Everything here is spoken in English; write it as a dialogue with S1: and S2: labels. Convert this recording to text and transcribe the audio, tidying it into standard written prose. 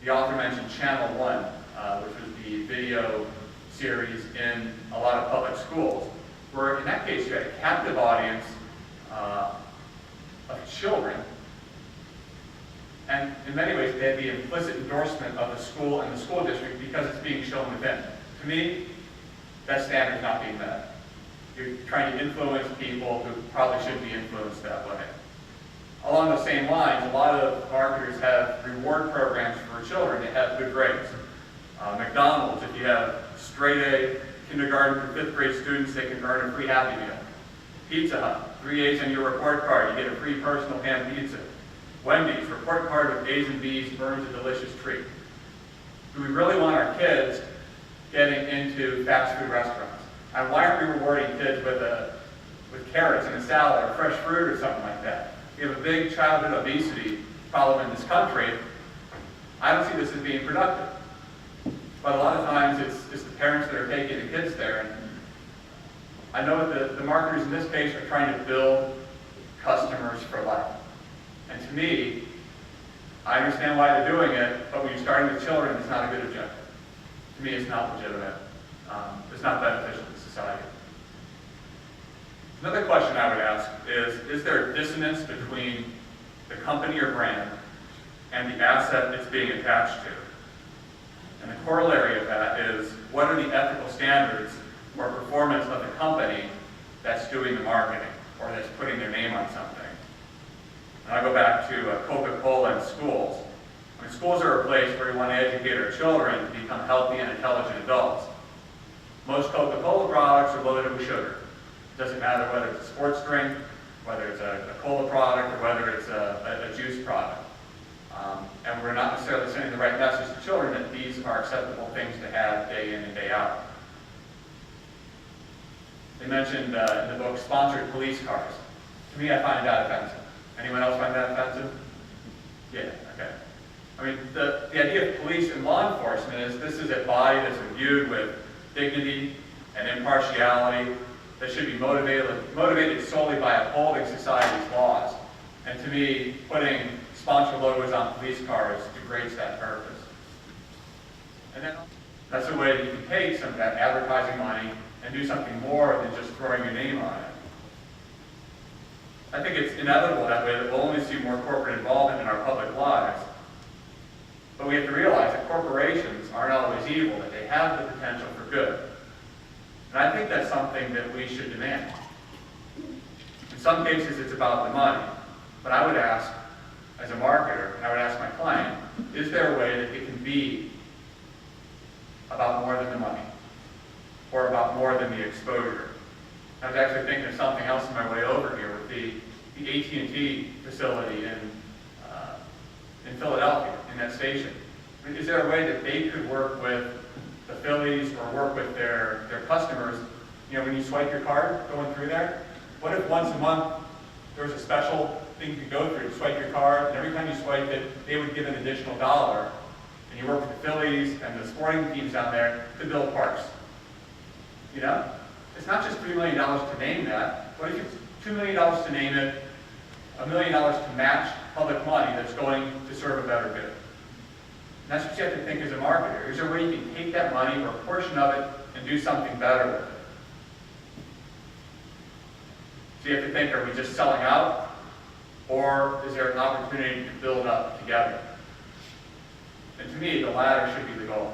S1: the author mentioned Channel One, which was the video series in a lot of public schools, where in that case you had a captive audience of children, and in many ways they had the implicit endorsement of the school and the school district because it's being shown within. To me, that standard is not being met. You're trying to influence people who probably shouldn't be influenced that way. Along those same lines, a lot of marketers have reward programs for children that have good grades. McDonald's, if you have straight A kindergarten through 5th grade students, they can earn a free Happy Meal. Pizza Hut, 3 A's on your report card, you get a free personal pan pizza. Wendy's, report card with A's and B's earns a delicious treat. Do we really want our kids getting into fast food restaurants? And why aren't we rewarding kids with carrots and a salad or fresh fruit or something like that? We have a big childhood obesity problem in this country. I don't see this as being productive. But a lot of times it's the parents that are taking the kids there. And I know that the marketers in this case are trying to build customers for life. And to me, I understand why they're doing it, but when you're starting with children, it's not a good objective. To me, it's not legitimate. It's not beneficial to society. Another question I would ask is there a dissonance between the company or brand and the asset it's being attached to? And the corollary of that is, what are the ethical standards or performance of the company that's doing the marketing or that's putting their name on something? And I go back to Coca-Cola and schools. I mean, schools are a place where we want to educate our children to become healthy and intelligent adults. Most Coca-Cola products are loaded with sugar. It doesn't matter whether it's a sports drink, whether it's a cola product, or whether it's a juice product. And we're not necessarily sending the right message to children that these are acceptable things to have day in and day out. They mentioned in the book sponsored police cars. To me, I find that offensive. Anyone else find that offensive? Yeah, okay. I mean, the idea of police and law enforcement is this is a body that's imbued with dignity and impartiality that should be motivated solely by upholding society's laws. And to me, putting sponsor logos on police cars degrades that purpose. And then that's a way that you can take some of that advertising money and do something more than just throwing your name on it. I think it's inevitable that way that we'll only see more corporate involvement in our public lives. But we have to realize that corporations aren't always evil, that they have the potential for good. And I think that's something that we should demand. In some cases, it's about the money. But I would ask, as a marketer, and I would ask my client, is there a way that it can be about more than the money? Or about more than the exposure? I was actually thinking of something else on my way over here with the AT&T facility in Philadelphia, in that station. I mean, is there a way that they could work with the Phillies or work with their customers? You know, when you swipe your card going through there, what if once a month there was a special thing you could go through, swipe your card, and every time you swipe it, they would give an additional $1, and you work with the Phillies and the sporting teams down there to build parks. You know? It's not just $3 million to name that. What if it's $2 million to name it, $1 million to match public money that's going to serve a better good? And that's what you have to think as a marketer. Is there a way you can take that money or a portion of it and do something better with it? So you have to think, are we just selling out? Or is there an opportunity to build up together? And to me, the latter should be the goal.